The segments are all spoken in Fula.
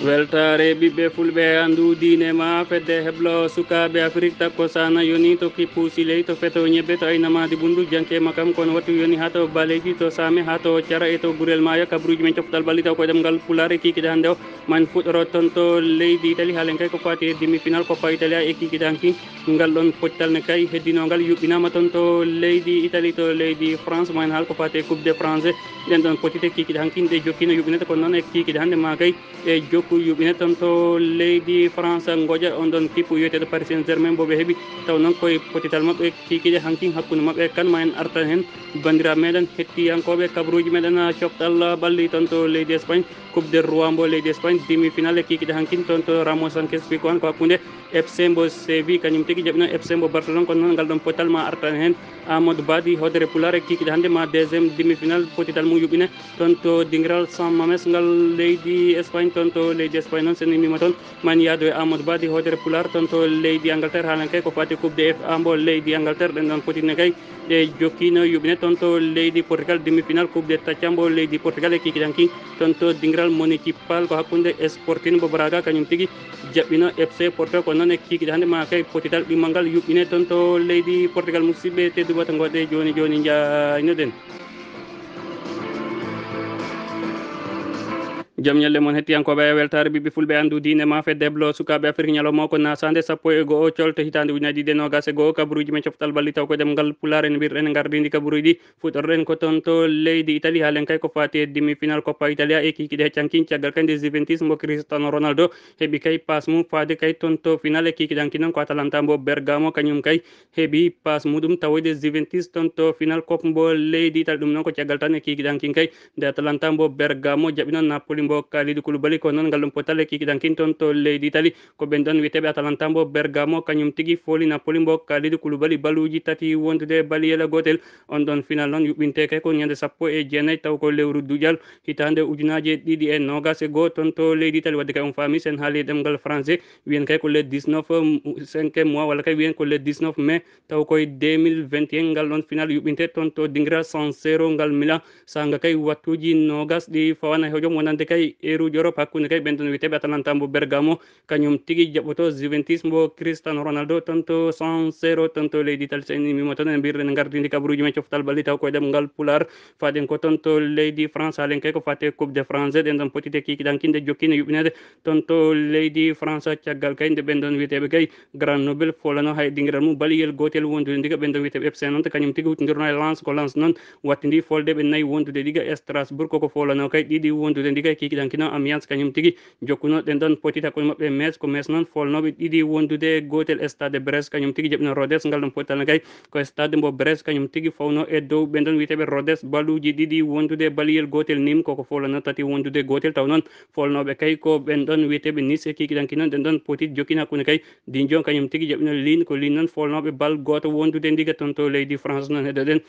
weltare ɓiɓɓe fulɓe andu diine ma fedde heblo sukaɓe afrique takko sana yoni to kippu siley to feto ñebbe to aynamade bundu janke makam kono wattu yoni ha to baleji to same ha to cara e to gurel maya kabruji men coftal balli taw koye ɗemgal pulare kikiɗe hande o man fuɗɗoro toon to leydi italie haalen kay ko fati e demi final coppa italia e kikiɗanki ngal ɗon poctal ne kay heddinogal yuɓɓinama toon to leydi italie to leydi france ma en haal ko fati e coupe de france ɗen ɗon potite kikiɗe hankinɗe jokkino yuɓɓinete kono noon e kikiɗe hande ma kay e jokku yuɓine toon to leydi france goƴa on ɗon kippu wiyeteɗo paris saint germain boɓe heeɓi taw noon koye potital mabɓe kikiɗe hankin hakkude mabɓe kan ma en artan hen bandiraɓe meɗen hettiyankoɓe kabruji meɗen coftal ɓalli toon to leydi espagne coupe de roi mbo leydi espagne demi final e kikiɗe hankin toon to ramos sanchez picoan ko hakkude fc mbo sévi kañum tigui jaɓino fc mbo barcelone kono noon ngal ɗon potal ma artan hen amadou badi hodere pulare kikiɗe hande ma deuxiéme demi final potital mum yuɓine toon to dinguiral san mames ngal leydi espagne toon to leydi espagne noon sen immima toon man yaado e amadou badi hodere pular toon to leydi angleterre haalan kay ko fati coupe de fa mbo leydi angleterre ɗen ɗon potine kay e jokkino yuɓine toon to leydi portugal demi final coupe de tacca mbo leydi portugal e kikiɗanki toon to dinguiral municipal ko hakkude sporting mbo braga kañum tigui jaɓɓino fc porto ko noon e kikiɗe hande ma kay potital ɗimmal ngal yuɓɓine toon to leydi portugal musidɓe tedduɓe to goɗɗe joni joni jaynoɗen jaam ñalle moon hettiyankoɓe weltare ɓiɓɓe fulɓe andu diine ma fedde heblo sukaɓe afrique ñalawma ko nasade sappo e goho colto hitande ujunnaje ɗiɗi e nogas e goho kabaruji men coftal balli taw ko ɗemgal pulare ne mbirɗen gardidi kabaruji ɗi fuɗɗorɗen ko toon to leydi italie haalen kay ko fati e demi final coppa italia e kikiɗe heccankin caggal kay nde juventus mbo cristiano ronaldo heeɓi kay passe mum fade kay toon to final e kikiɗanki noon ko atalanta mbo bergamo kañum kay heeɓi passe muɗum tawoyde juventus toon to final cop mbo leydi italie ɗum noon ko caggal tan e kikiɗankin kay nde atalanta mbo bergamo jaɓino napoli mbo kalidou koulibaly ko noon ngal ɗum potale kikiɗankin toon to leydi italie ko ɓen ɗon wiyeteɓe atalanta mbo bergamo kañum tigui foli napoli mbo kalidou koulibaly baluji tati wondude baliyela gotel on ɗon final noon yuɓɓinte kay ko ñande sappo e jeenayyi taw ko lewru duƴal hitande ujunnaje ɗiɗi e nogas e goho toon to leydi italie wadde kay on faami sen haali ɗemgal français wiyen kay ko le 19 5 mois walla kay wiyen ko le 19 mai taw koye 2021 ngal ɗon final yuɓɓinte toon to dinguira san sero ngal milan sanga kay wattuji nogas ɗi fawana hojom wonande kay eruji europe hakkude kay ɓen ɗon wiyeteɓe atalanta mbo bergamo kañum tigui jaɓɓoto juventus mbo cristiano ronaldo toon to san sero toon to leydi italie so en immima toon en mbirɗen en gardidi kabaruji men coftal balli taw koye ɗemgal pular faden ko toon to leydi france haalen kay ko fate coupe de france ɗen ɗon potite kikiɗankinde jokkino yuɓɓinede toon to leydi france caggal kay nde ɓen ɗon wiyeteɓe kay grand nobel folano hay dinguiral mum baliyel gotel wondude ndiga ɓen ɗon wiyeteɓe fc noon to kañum tigui hutodirno e lance ko lance noon wattidi folde ɓe nayyi wondude ɗiga strasbourg koko folano kay ɗiɗi wondude ndiga e kikiɗankino amiance kañum tigui jokkuno ɗen ɗon potite hakkude mabɓe metz ko metz noon folnoɓe ɗiɗi wondude gotel stade brest kañum tigui jaɓino rhodes ngal ɗon pottane kay ko stade mbo brest kañum tigui fawno e dow ɓen ɗon wiyeteɓe rhodes baluji ɗiɗi wondude baliyel gotel nim koko folano tati wondude gotel taw noon folnoɓe kay ko ɓen ɗon wiyeteɓe nice e kikiɗanki noon ɗen ɗon potite jokkino hakkude kay dijon kañum tigui jaɓino line ko line noon folnoɓe bal goto wondude ndiga toon to leydi france noon heɗoɗen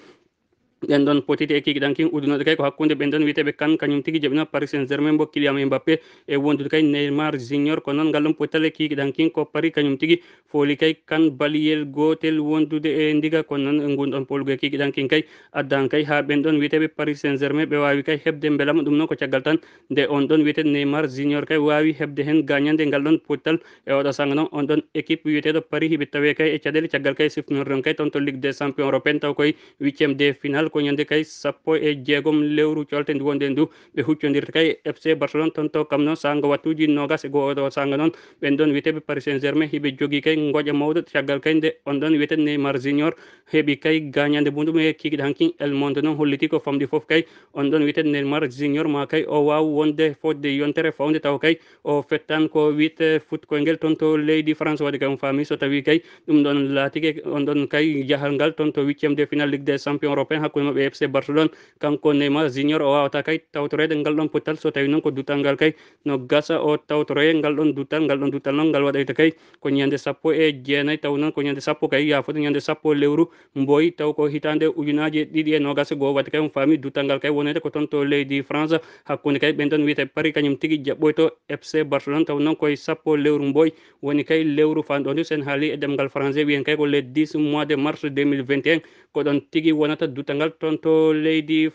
ɗen ɗon potite e kikiɗankin udunoɗe kay ko hakkude ɓen ɗon wiyeteɓe kan kañum tigui jaɓino paris saint germain mbo Kylian Mbappé e wondude kay neymar junior ko noon ngal ɗon potitale kikiɗankin ko paris kañum tigui fooli kay kan baliyel gotel wondude e ndiga kono noon e gunɗon polugo e kikiɗankin kay addan kay ha ɓen ɗon wiyeteɓe paris saint germain ɓe wawi kay hebde beelama ɗum noon ko caggal tan nde on ɗon wiyeteɗo neymar junior kay wawi hebde hen gagnande ngal ɗon potital e oɗo sanga noon on ɗon équipe wiyeteɗo paris hiɓe tawe kay e caɗele caggal kay siftonorde kay toon to ligue des champions européenne taw koye 8e de final ko ñande kay sappo e jeegom lewru colte ndi wonde ndu ɓe huccodirta kay fc barcelone toon to kam noon sanga wattuji nogas e goho oɗo sanga noon ɓen ɗon wiyeteɓe paris saint germain hiɓe jogui kay gooƴa mawɗo caggal kay nde on ɗon wiyeteɗo neymar junior heeɓi kay gagnande muɗum e kikiɗe hanki el monde noon holliti ko famɗi foof kay on ɗon wiyeteɗo neymar junior ma kay o waw wonde fodde yontere fawde taw kay o fettan ko wiite foot koyguel toon to leydi france waɗi kay on faami so tawi kay ɗum ɗon laatike on ɗon kay jahal ngal toon to 8e de final ligue des champions européen hakkude mabɓe fc barcelone kanko neymar junior o wawata kay tawtorede ngal ɗon potal so tawi noon ko duttal ngal kay no gasa o tawtoroye ngal ɗon duttal noon ngal waɗayta kay ko ñande sappo e jeenayyi taw noon ko ñande sappo kay yafude ñande sappo lewru mboyi taw ko hitande ujunaje ɗiɗi e nogas e goho wadde kay on faami duttal ngal kay wonede ko toon to leydi france hakkude kay ɓen ɗon wiyete paris kañum tigui jaɓɓoyto fc barcelone taw noon koye sappo lewru mboyi woni kay lewru fanɗodu sen haali e ɗemgal français wiyen kay ko le 10 mois de mars 2021 ko ɗon tigui wonata duttal ngal toon to leydi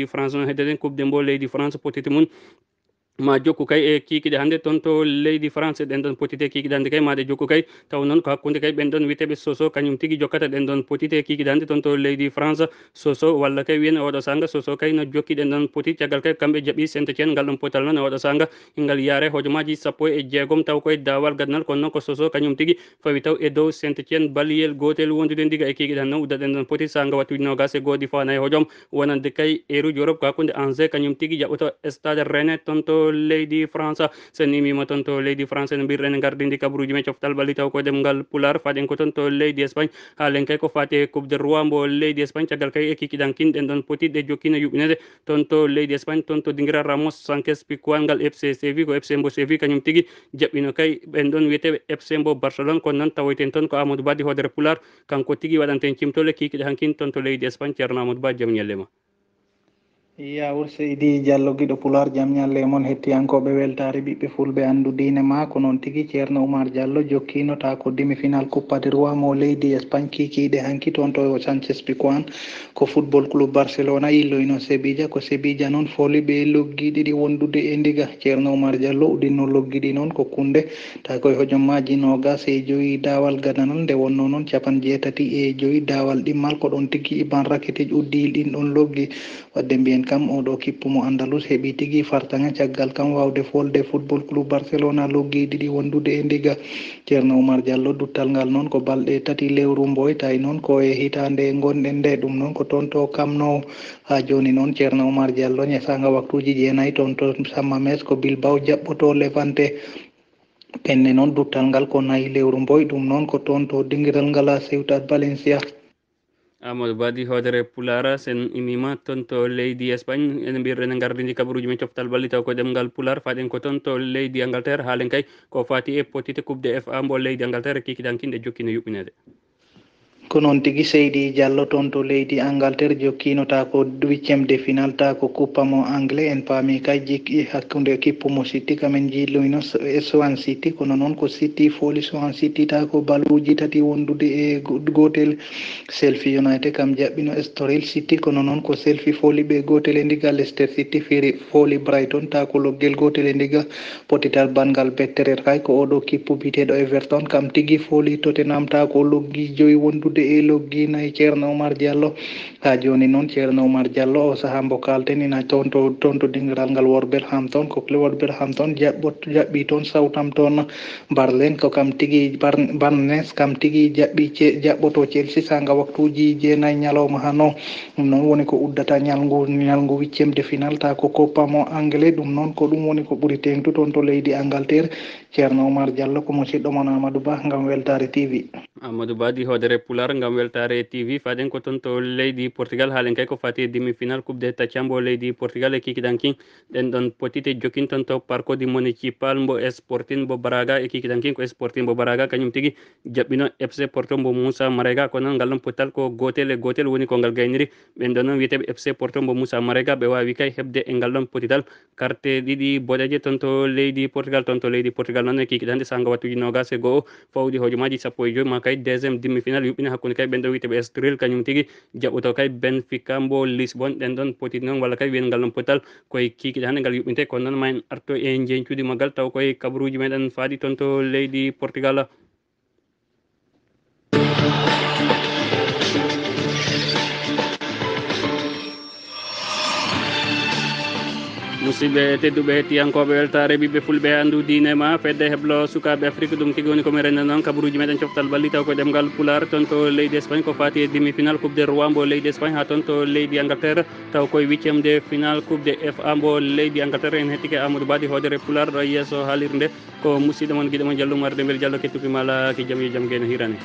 france noon heddeden coupe de mbo leydi france potiti mum ma jokku kay e kikiɗe hannde toon to leydi france ɗen ɗon potite kikiɗe hannde kay maɗe jokku kay taw noon ko hakkude kay ɓen ɗon wiyeteɓe soso kañum tigui jokkata ɗen ɗon potite kikiɗe hannde toon to leydi france soso walla kay wiyen oɗo sanga soso kay no jokki ɗen ɗon poti caggal kay kamɓe jaaɓi saint etienne ngal ɗon potal noon e oɗo sanga ngal yaare hojomaji sappo e jeegom taw koye dawal gaddanal kono noon ko soso kañum tigui fawi taw e dow saint etienne baliyel gotel wondude ndiga e kikiɗe hannde noon udda ɗen ɗon poti sanga wattuji nogas e goɗɗi fawna e hojom wonande kay eruji europe ko hakkude angers kañum tigui jaɓɓoto stade rennais toon to leydi france sen imima toon to leydi français no mbirɗen gardidi kabaruji men coftal ɓalli taw ko ɗemgal pular faɗen ko toon to leydi espagne haalen kay ko fati e coupe de roi mbo leydi espagne caggal kay e kikiɗankin ɗen ɗon potiɗe jokkino yuɓɓinede toon to leydi espagne toon to dinguira ramos sankes piquan ngal fc sévi ko fc mbo sévi kañum tigui jaɓɓino kay ɓen ɗon wiyeteɓe fc mbo barcelone kono noon tawoyten toon ko amadou badi hodere pular kanko tigui waɗanten cimtole kikiɗe hankin toon to leydi espagne ceerno amadou ba jaam ñallema yawur seydi diallo guiɗo pular jaam ñalle moon hettiyankoɓe weltare ɓiɓɓe fulɓe andu diine ma ko noon tigui ceerno oumar diallo jokkinota ko demi final coupe de roi mo leydi espagne kikiɗe hanki toon to sanchez piquan ko football club barcelona yilloyno sébidia ko sébidia noon foli ɓe logguiɗi ɗi wondude e ndiga ceerno oumar diallo uɗinno logguiɗi noon ko kunde ta koye hojommaji nogas e joyi dawal gadanal nde wonno noon jeetati dawal ɗimmal ko ɗon tigui iban rakitic uddiyil ɗin ɗon loggi wadde mbiyen kam oɗo kippumo andalus heeɓi tigui fartaga caggal kam wawde folde football club barcelona logguiɗi ɗi wondude e ndiga ceerno oumar diallo duttal ngal noon ko balɗe tati lewru mboy tawi noon ko e hitande gonɗen nde ɗum noon ko toon to kamno ha joni noon ceerno oumar diallo ñesaga waktuji jeenayyi toon to sammames ko bilbao jaɓɓoto levante penne noon duttal ngal ko 4 lewru mboy ɗum noon ko toon to dinguiral ngala Ceuta Valencia. amadou badi hodere pulara sen imima toon to leydi espagne ene mbirɗen gardidi kabaruji men coftal balli taw ko ɗemgal pular faɗen ko toon to leydi angleterre haalen kay ko fati e potite coupe de fa mbo leydi angleterre kikiɗankinɗe jokkino yuɓɓinede ko noon tigui seydi diallo toon to leydi angleterre jokkinota ko 8e de final ta ko kuppamo anglais en paami kay jikki hakkude kippumo city kamen jilloyno swan city kono noon ko city fooli swan city ta ko baluji tati wondude e gotel selfi united kam jaɓɓino estoril city kono noon ko selfi fooli ɓe gotel e ndiga leicester city firi fooli brighton ta ko loggel gotel e ndiga potital bangal betteret kay ko oɗo kippu biteɗo everton kam tigui fooli tottenham ta ko loggi joyi wondude e loggi nayyi ceerno oumar diallo ha joni noon ceerno oumar diallo o saaha mbo kalten ina toon to dingiral ngal Wolverhampton ko Wolverhampton jaɓɓi toon Southampton Barlen ko kam tigui Barnes kam tigui jaɓɓoto Chelsea sanga waktuji jeenayyi ñalawma hano ɗum noon woni ko uddata ñalngu 8e de final ta ko koppamo anglais ɗum noon ko ɗum woni ko ɓuuri tengtu toon to leydi Angleterre ceerno oumar diallo ko musidɗo mon amadou ba gam weltare tv amadou badi hodere pular gam weltare tv faɗen ko toon to leydi portugal haalen kay ko fati demi final coupe de tacambo leydi portugal e kikiɗankin ɗen ɗon potite jokkin toon to parco di municipal mbo sporting mbo braga e kikiɗankin ko sporting mbo braga kañum tigui jaɓɓino fc porto mbo moussa marega ko noon ngal ɗon potal ko gotel e gotel woni ko ngal gayniri ɓen ɗon noon wiyeteɓe fc porto mbo moussa marega ɓe wawi kay hebde e ngal ɗon potital carte ɗiɗi boɗeje toon to leydi portugal noon e kikiɗande sanga wattuji nogas e goho fawdi hojomaji sappo e joyi ma kay deuxiéme demi final yuɓɓina hakkude kay ɓen ɗon wiyeteɓe estoril kañum tigui jaɓɓoto kay benfica mbo lisbonne ɗen ɗon potit noon walla kay wiyen ngal ɗon potal koye kikiɗe hande ngal yuɓɓinte kono noon ma en arto e jencude maggal taw koye kabaruji meɗen faaɗi toon to leydi portugal musidɓe tedduɓe hettiyankoɓe weltare ɓiɓɓe fulɓe andu diine ma fedde heblo sukaɓe afrique ɗum tigui woni komi renda noon kabaruji meɗen coftal balli taw ko ɗemgal pular toon to leydi espagne ko fati e demi final coupe de roi mbo leydi espagne ha toon to leydi angleterre taw koye 8e de final coupe de fa mbo leydi angleterre en hettike amadou badi hodere pular ɗo yesso haalirde nde ko musidɗo moon guiɗo moon diallo marde beel diallo kettukima ala ki jaam yo jaam gueno hirane